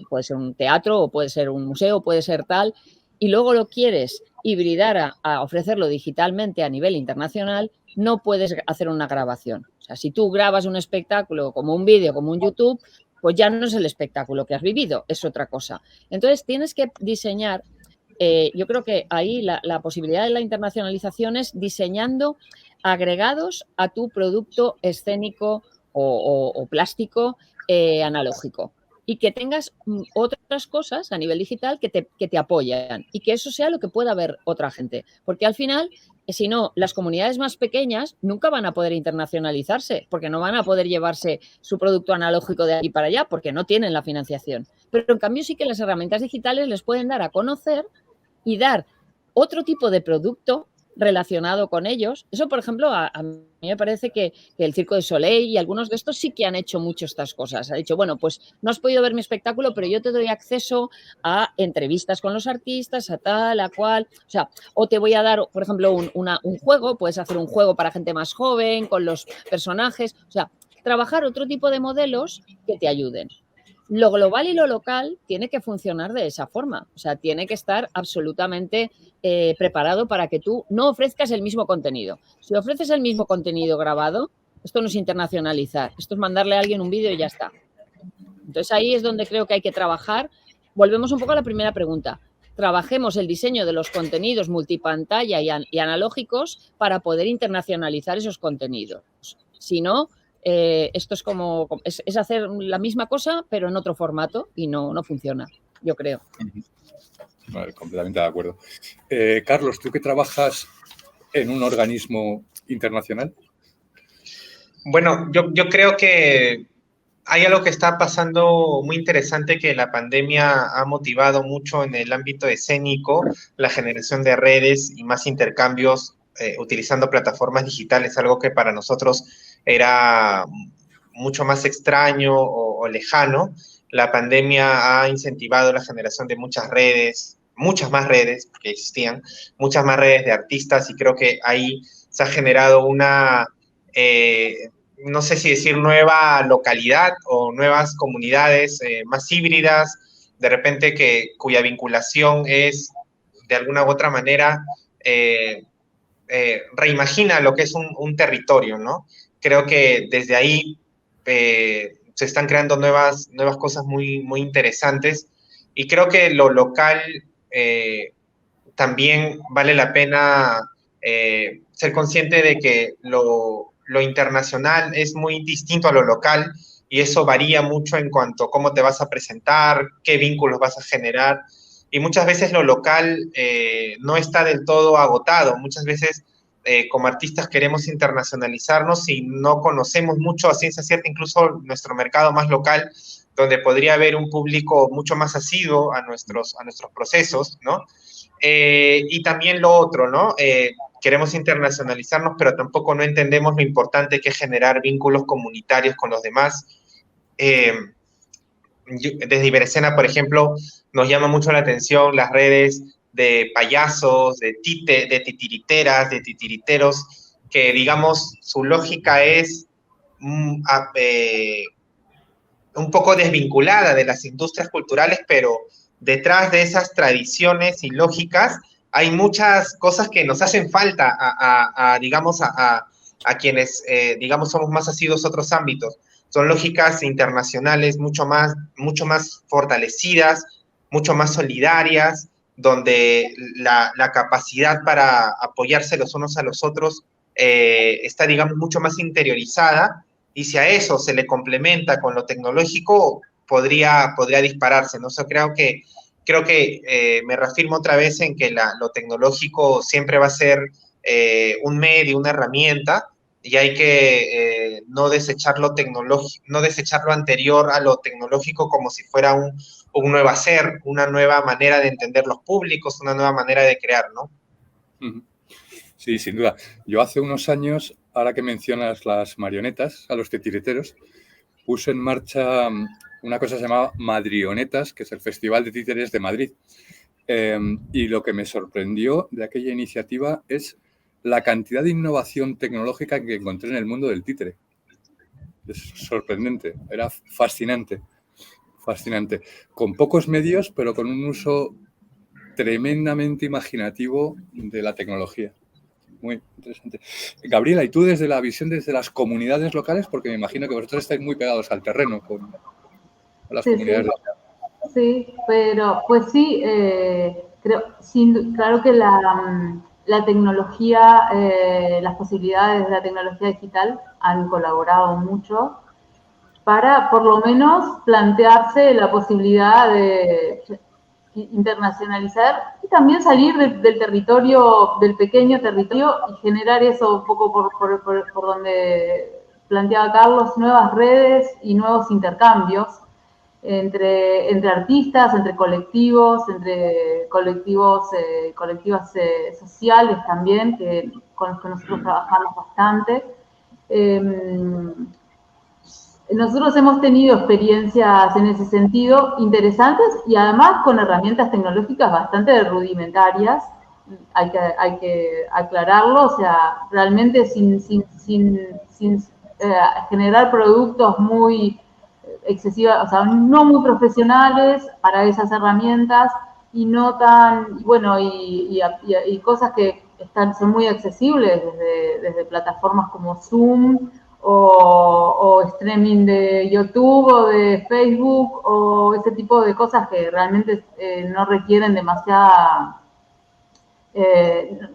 puede ser un teatro o puede ser un museo, puede ser tal, y luego lo quieres hibridar a ofrecerlo digitalmente a nivel internacional, no puedes hacer una grabación. O sea, si tú grabas un espectáculo como un vídeo, como un YouTube, pues ya no es el espectáculo que has vivido, es otra cosa. Entonces, tienes que diseñar. Yo creo que ahí la posibilidad de la internacionalización es diseñando agregados a tu producto escénico o plástico analógico, y que tengas otras cosas a nivel digital que te apoyan, y que eso sea lo que pueda ver otra gente. Porque al final, si no, las comunidades más pequeñas nunca van a poder internacionalizarse, porque no van a poder llevarse su producto analógico de aquí para allá, porque no tienen la financiación. Pero en cambio sí que las herramientas digitales les pueden dar a conocer y dar otro tipo de producto relacionado con ellos. Eso, por ejemplo, a mí me parece que el Circo de Soleil y algunos de estos sí que han hecho mucho estas cosas. Ha dicho, bueno, pues no has podido ver mi espectáculo, pero yo te doy acceso a entrevistas con los artistas, a tal, a cual. O sea, o te voy a dar, por ejemplo, un juego, puedes hacer un juego para gente más joven, con los personajes. O sea, trabajar otro tipo de modelos que te ayuden. Lo global y lo local tiene que funcionar de esa forma. O sea, tiene que estar absolutamente preparado para que tú no ofrezcas el mismo contenido. Si ofreces el mismo contenido grabado, esto no es internacionalizar, esto es mandarle a alguien un vídeo y ya está. Entonces ahí es donde creo que hay que trabajar. Volvemos un poco a la primera pregunta. Trabajemos el diseño de los contenidos multipantalla y analógicos para poder internacionalizar esos contenidos. Si no, esto es hacer la misma cosa, pero en otro formato y no funciona, yo creo. Vale, completamente de acuerdo. Carlos, ¿tú que trabajas en un organismo internacional? Bueno, yo creo que hay algo que está pasando muy interesante, que la pandemia ha motivado mucho en el ámbito escénico, la generación de redes y más intercambios utilizando plataformas digitales, algo que para nosotros era mucho más extraño o lejano. La pandemia ha incentivado la generación de muchas redes, muchas más redes que existían, muchas más redes de artistas, y creo que ahí se ha generado una... no sé si decir nueva localidad o nuevas comunidades más híbridas, de repente cuya vinculación es de alguna u otra manera reimagina lo que es un territorio, ¿no? Creo que desde ahí se están creando nuevas cosas muy interesantes, y creo que lo local también vale la pena ser consciente de que lo internacional es muy distinto a lo local, y eso varía mucho en cuanto a cómo te vas a presentar, qué vínculos vas a generar, y muchas veces lo local no está del todo agotado. Muchas veces como artistas queremos internacionalizarnos y no conocemos mucho a ciencia cierta, incluso nuestro mercado más local, donde podría haber un público mucho más asiduo a nuestros procesos, ¿no? Y también lo otro, ¿no? Queremos internacionalizarnos, pero tampoco no entendemos lo importante que es generar vínculos comunitarios con los demás. Desde Iberescena, por ejemplo, nos llama mucho la atención las redes de payasos, de titiriteras, de titiriteros, que, digamos, su lógica es un poco desvinculada de las industrias culturales, pero detrás de esas tradiciones y lógicas hay muchas cosas que nos hacen falta digamos, a quienes, digamos, somos más asiduos a otros ámbitos. Son lógicas internacionales mucho más fortalecidas, mucho más solidarias, donde la capacidad para apoyarse los unos a los otros está, digamos, mucho más interiorizada, y si a eso se le complementa con lo tecnológico, podría dispararse, ¿no? O sea, creo que me reafirmo otra vez en que lo tecnológico siempre va a ser un medio, una herramienta, y hay que no desechar lo anterior a lo tecnológico como si fuera un nuevo hacer, una nueva manera de entender los públicos, una nueva manera de crear, ¿no? Sí, sin duda. Yo hace unos años, ahora que mencionas las marionetas, a los titiriteros, puse en marcha una cosa que se llamaba Madrionetas, que es el Festival de Títeres de Madrid. Y lo que me sorprendió de aquella iniciativa es la cantidad de innovación tecnológica que encontré en el mundo del títere. Es sorprendente, era fascinante, fascinante. Con pocos medios, pero con un uso tremendamente imaginativo de la tecnología. Muy interesante. Gabriela, ¿y tú desde la visión desde las comunidades locales? Porque me imagino que vosotros estáis muy pegados al terreno con las comunidades locales. Sí, pero pues sí, claro que la tecnología, las posibilidades de la tecnología digital han colaborado mucho para por lo menos plantearse la posibilidad de internacionalizar y también salir del territorio, del pequeño territorio, y generar eso un poco por donde planteaba Carlos, nuevas redes y nuevos intercambios. entre artistas, entre colectivos colectivas sociales también, con los que nosotros trabajamos bastante. Nosotros hemos tenido experiencias en ese sentido interesantes y además con herramientas tecnológicas bastante rudimentarias, hay que aclararlo, o sea, realmente sin generar productos muy excesivas, o sea, no muy profesionales para esas herramientas y no tan, bueno, y cosas que son muy accesibles desde plataformas como Zoom o streaming de YouTube o de Facebook o ese tipo de cosas que realmente no requieren demasiada,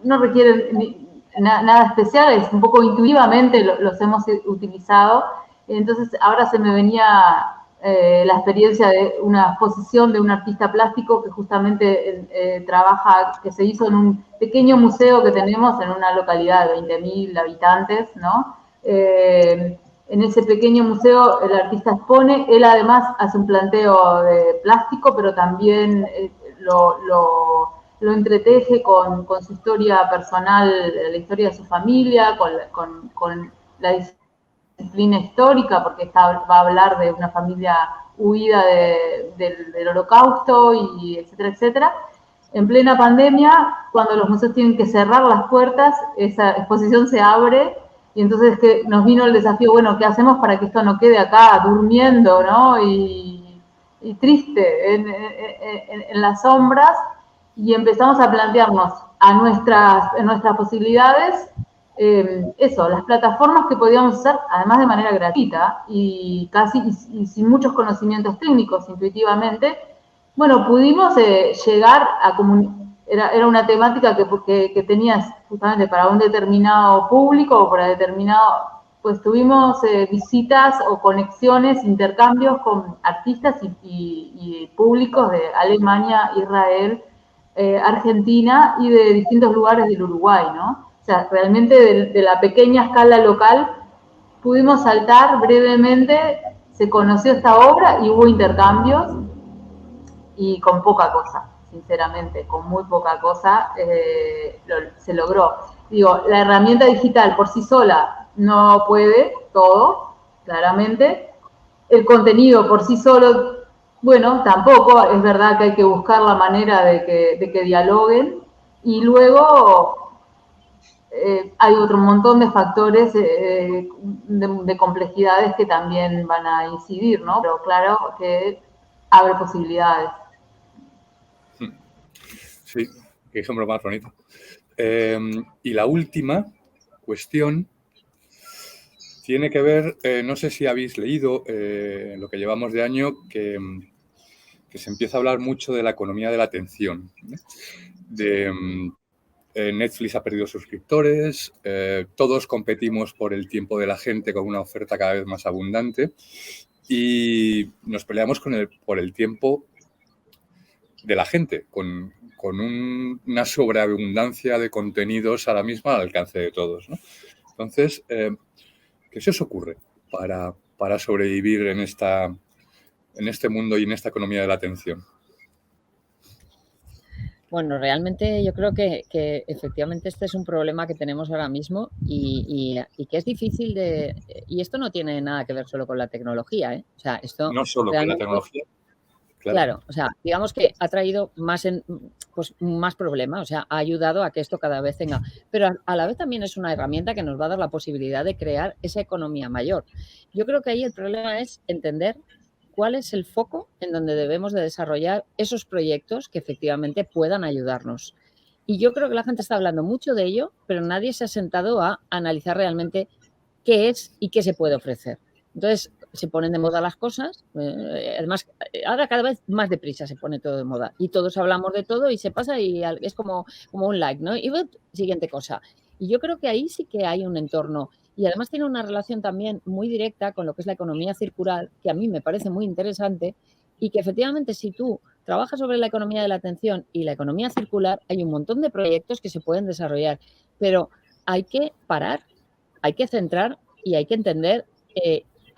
no requieren nada especial, es un poco intuitivamente los hemos utilizado. Entonces ahora se me venía la experiencia de una exposición de un artista plástico que justamente trabaja, que se hizo en un pequeño museo que tenemos en una localidad de 20.000 habitantes, ¿no? En ese pequeño museo el artista expone, él además hace un planteo de plástico, pero también lo entreteje con su historia personal, la historia de su familia, con la disciplina histórica, porque va a hablar de una familia huida del Holocausto, y etcétera, etcétera. En plena pandemia, cuando los museos tienen que cerrar las puertas, esa exposición se abre y entonces que nos vino el desafío, bueno, ¿qué hacemos para que esto no quede acá durmiendo, ¿no? Y triste en las sombras, y empezamos a plantearnos en nuestras posibilidades eso, las plataformas que podíamos usar, además de manera gratuita y sin muchos conocimientos técnicos, intuitivamente. Bueno, pudimos llegar a era una temática que tenías justamente para un determinado público o para determinado, pues tuvimos visitas o conexiones, intercambios con artistas y públicos de Alemania, Israel, Argentina y de distintos lugares del Uruguay, ¿no? O sea, realmente de la pequeña escala local pudimos saltar brevemente, se conoció esta obra y hubo intercambios, y con poca cosa, sinceramente, con muy poca cosa se logró. Digo, la herramienta digital por sí sola no puede todo, claramente. El contenido por sí solo, bueno, tampoco. Es verdad que hay que buscar la manera de que dialoguen. Y luego hay otro montón de factores de complejidades que también van a incidir, ¿no? Pero claro que abre posibilidades. Sí, que es lo más bonito. Y la última cuestión tiene que ver, no sé si habéis leído lo que llevamos de año, que se empieza a hablar mucho de la economía de la atención, ¿no? Netflix ha perdido suscriptores, todos competimos por el tiempo de la gente con una oferta cada vez más abundante y nos peleamos por el tiempo de la gente, con una sobreabundancia de contenidos ahora mismo al alcance de todos, ¿no? Entonces, ¿qué se os ocurre para sobrevivir en este mundo y en esta economía de la atención? Bueno, realmente yo creo que efectivamente este es un problema que tenemos ahora mismo y que es difícil de... Y esto no tiene nada que ver solo con la tecnología, ¿eh? O sea, esto no solo con la tecnología. Claro, o sea, digamos que ha traído más problemas, o sea, ha ayudado a que esto cada vez tenga, pero a la vez también es una herramienta que nos va a dar la posibilidad de crear esa economía mayor. Yo creo que ahí el problema es entender cuál es el foco en donde debemos de desarrollar esos proyectos que efectivamente puedan ayudarnos. Y yo creo que la gente está hablando mucho de ello, pero nadie se ha sentado a analizar realmente qué es y qué se puede ofrecer. Entonces, se ponen de moda las cosas, además, ahora cada vez más deprisa se pone todo de moda y todos hablamos de todo y se pasa y es como un like, ¿no? Y siguiente cosa. Y yo creo que ahí sí que hay un entorno y además tiene una relación también muy directa con lo que es la economía circular, que a mí me parece muy interesante y que efectivamente si tú trabajas sobre la economía de la atención y la economía circular, hay un montón de proyectos que se pueden desarrollar, pero hay que parar, hay que centrar y hay que entender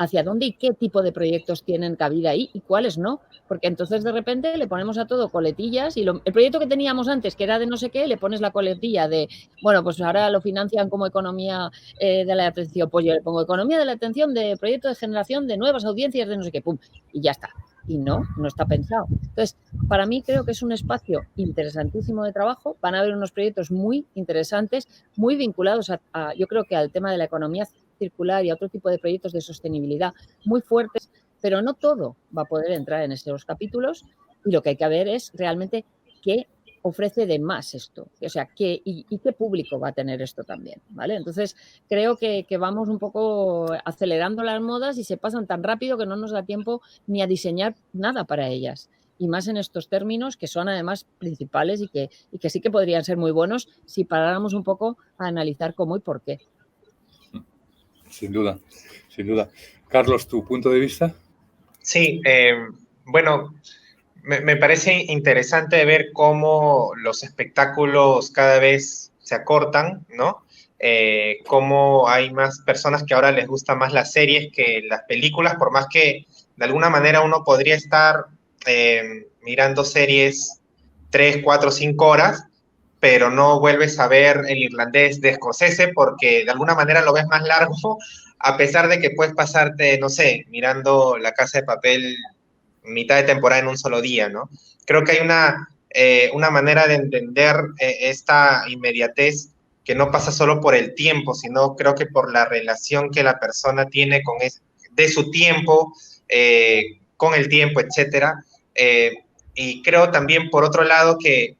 hacia dónde y qué tipo de proyectos tienen cabida ahí y cuáles no, porque entonces de repente le ponemos a todo coletillas y el proyecto que teníamos antes, que era de no sé qué, le pones la coletilla de, bueno, pues ahora lo financian como economía de la atención, pues yo le pongo economía de la atención de proyecto de generación de nuevas audiencias de no sé qué, pum, y ya está. Y no está pensado. Entonces, para mí creo que es un espacio interesantísimo de trabajo. Van a haber unos proyectos muy interesantes, muy vinculados yo creo que al tema de la economía circular y a otro tipo de proyectos de sostenibilidad muy fuertes, pero no todo va a poder entrar en esos capítulos y lo que hay que ver es realmente qué ofrece de más esto, o sea, qué público va a tener esto también, ¿vale? Entonces, creo que vamos un poco acelerando las modas y se pasan tan rápido que no nos da tiempo ni a diseñar nada para ellas. Y más en estos términos que son además principales y que sí que podrían ser muy buenos si paráramos un poco a analizar cómo y por qué. Sin duda, sin duda. Carlos, ¿tu punto de vista? Sí, bueno, me parece interesante ver cómo los espectáculos cada vez se acortan, ¿no? Cómo hay más personas que ahora les gustan más las series que las películas, por más que de alguna manera uno podría estar mirando series 3, 4, 5 horas, pero no vuelves a ver El Irlandés de Scorsese porque de alguna manera lo ves más largo, a pesar de que puedes pasarte, no sé, mirando La Casa de Papel mitad de temporada en un solo día, ¿no? Creo que hay una manera de entender esta inmediatez que no pasa solo por el tiempo, sino creo que por la relación que la persona tiene de su tiempo, con el tiempo, etcétera. Y creo también, por otro lado, que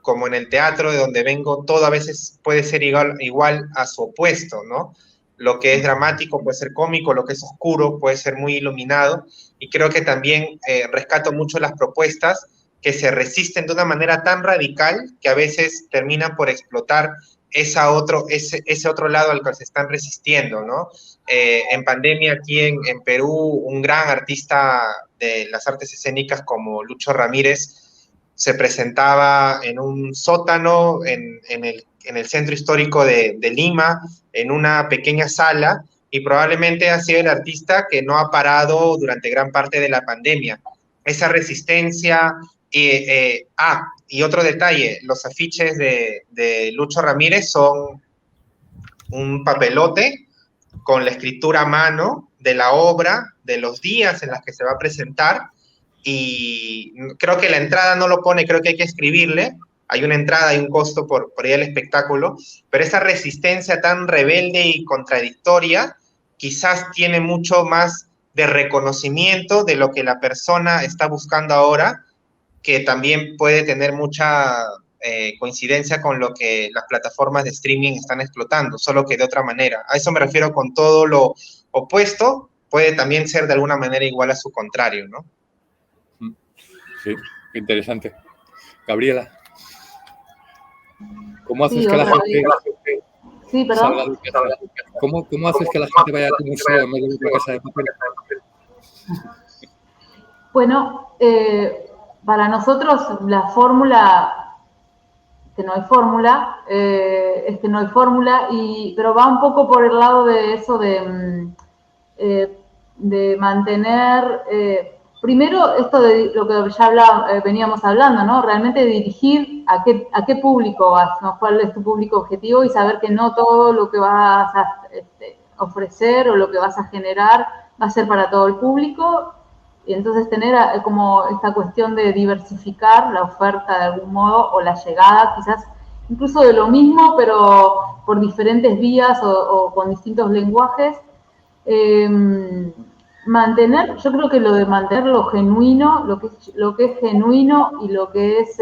como en el teatro de donde vengo, todo a veces puede ser igual a su opuesto, ¿no? Lo que es dramático puede ser cómico, lo que es oscuro puede ser muy iluminado, y creo que también rescato mucho las propuestas que se resisten de una manera tan radical que a veces terminan por explotar ese otro lado al que se están resistiendo, ¿no? En pandemia aquí en Perú, un gran artista de las artes escénicas como Lucho Ramírez se presentaba en un sótano en el centro histórico de Lima, en una pequeña sala, y probablemente ha sido el artista que no ha parado durante gran parte de la pandemia. Esa resistencia. Y otro detalle, los afiches de Lucho Ramírez son un papelote con la escritura a mano de la obra, de los días en los que se va a presentar, y creo que la entrada no lo pone, creo que hay que escribirle, hay una entrada, hay un costo por ir al espectáculo, pero esa resistencia tan rebelde y contradictoria quizás tiene mucho más de reconocimiento de lo que la persona está buscando ahora, que también puede tener mucha coincidencia con lo que las plataformas de streaming están explotando, solo que de otra manera. A eso me refiero con todo lo opuesto, puede también ser de alguna manera igual a su contrario, ¿no? Sí, interesante. Gabriela, ¿cómo haces que la gente... Sí, perdón. ¿Cómo haces que la gente vaya a tu museo en vez de tu Casa de Papel? Bueno, para nosotros la fórmula, que no hay fórmula, es que no hay fórmula, pero va un poco por el lado de eso de mantener... primero, esto de lo que ya veníamos hablando, ¿no? Realmente dirigir a qué público vas, ¿no? Cuál es tu público objetivo y saber que no todo lo que vas a ofrecer o lo que vas a generar va a ser para todo el público. Y entonces tener como esta cuestión de diversificar la oferta de algún modo o la llegada, quizás incluso de lo mismo, pero por diferentes vías o con distintos lenguajes. Yo creo que lo de mantener lo genuino, lo que es genuino y lo que es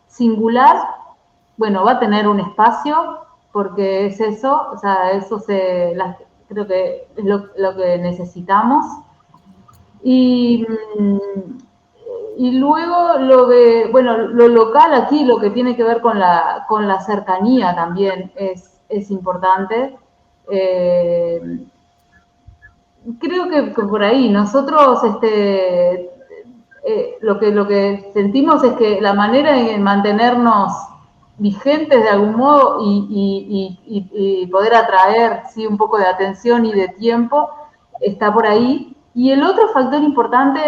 singular, bueno, va a tener un espacio porque es eso, o sea, creo que es lo que necesitamos. Y luego lo local aquí, lo que tiene que ver con la cercanía también es importante. Creo que por ahí nosotros lo que sentimos es que la manera de mantenernos vigentes de algún modo y poder atraer, sí, un poco de atención y de tiempo está por ahí. Y el otro factor importante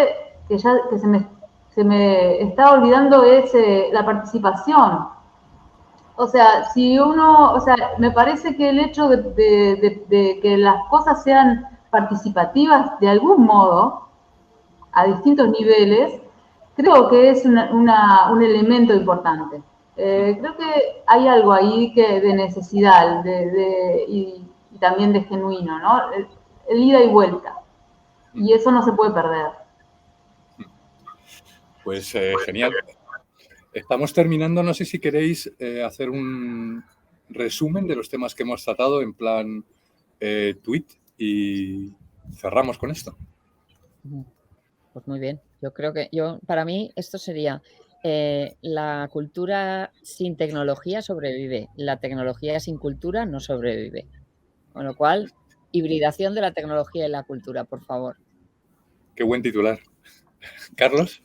que se me está olvidando es la participación. O sea, me parece que el hecho de que las cosas sean participativas de algún modo, a distintos niveles, creo que es un elemento importante. Creo que hay algo ahí de necesidad y también de genuino, ¿no? El ida y vuelta. Y eso no se puede perder. Pues genial. Estamos terminando. No sé si queréis hacer un resumen de los temas que hemos tratado en plan tweet y cerramos con esto. Pues muy bien. Yo creo que para mí esto sería la cultura sin tecnología sobrevive, la tecnología sin cultura no sobrevive. Con lo cual, hibridación de la tecnología y la cultura, por favor. Qué buen titular. Carlos.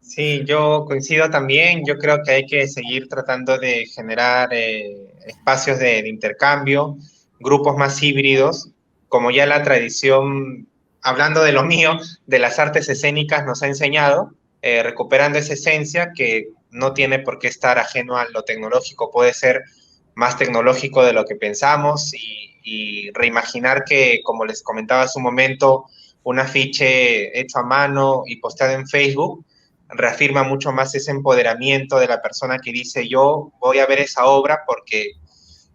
Sí, yo coincido también. Yo creo que hay que seguir tratando de generar espacios de intercambio, grupos más híbridos, como ya la tradición, hablando de lo mío, de las artes escénicas nos ha enseñado, recuperando esa esencia que no tiene por qué estar ajeno a lo tecnológico, puede ser más tecnológico de lo que pensamos y reimaginar que, como les comentaba hace un momento, un afiche hecho a mano y posteado en Facebook reafirma mucho más ese empoderamiento de la persona que dice yo voy a ver esa obra porque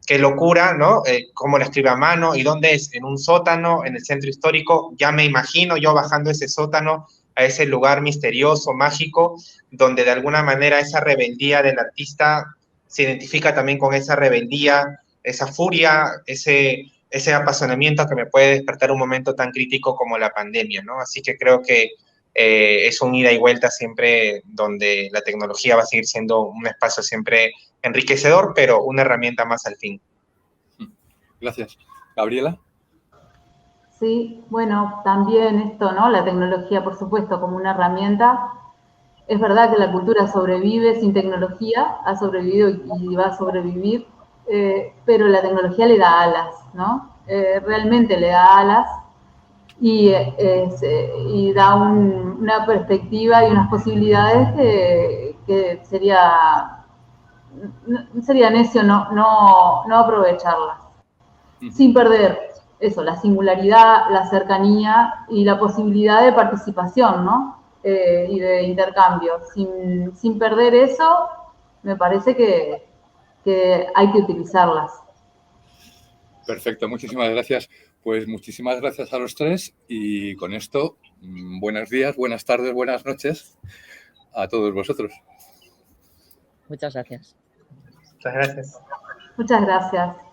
qué locura, ¿no? Cómo la escribe a mano y dónde es, en un sótano, en el centro histórico, ya me imagino yo bajando ese sótano a ese lugar misterioso, mágico, donde de alguna manera esa rebeldía del artista se identifica también con esa rebeldía, esa furia, ese apasionamiento que me puede despertar un momento tan crítico como la pandemia, ¿no? Así que creo que es un ida y vuelta siempre donde la tecnología va a seguir siendo un espacio siempre enriquecedor, pero una herramienta más al fin. Gracias. Gabriela. Sí, bueno, también esto, ¿no? La tecnología, por supuesto, como una herramienta. Es verdad que la cultura sobrevive sin tecnología, ha sobrevivido y va a sobrevivir, pero la tecnología le da alas, ¿no? Realmente le da alas y da una perspectiva y unas posibilidades que sería necio no aprovecharlas, sin perder eso, la singularidad, la cercanía y la posibilidad de participación, ¿no? Y de intercambio. Sin perder eso, me parece que hay que utilizarlas. Perfecto, muchísimas gracias. Pues muchísimas gracias a los tres y con esto, buenos días, buenas tardes, buenas noches a todos vosotros. Muchas gracias. Muchas gracias. Muchas gracias.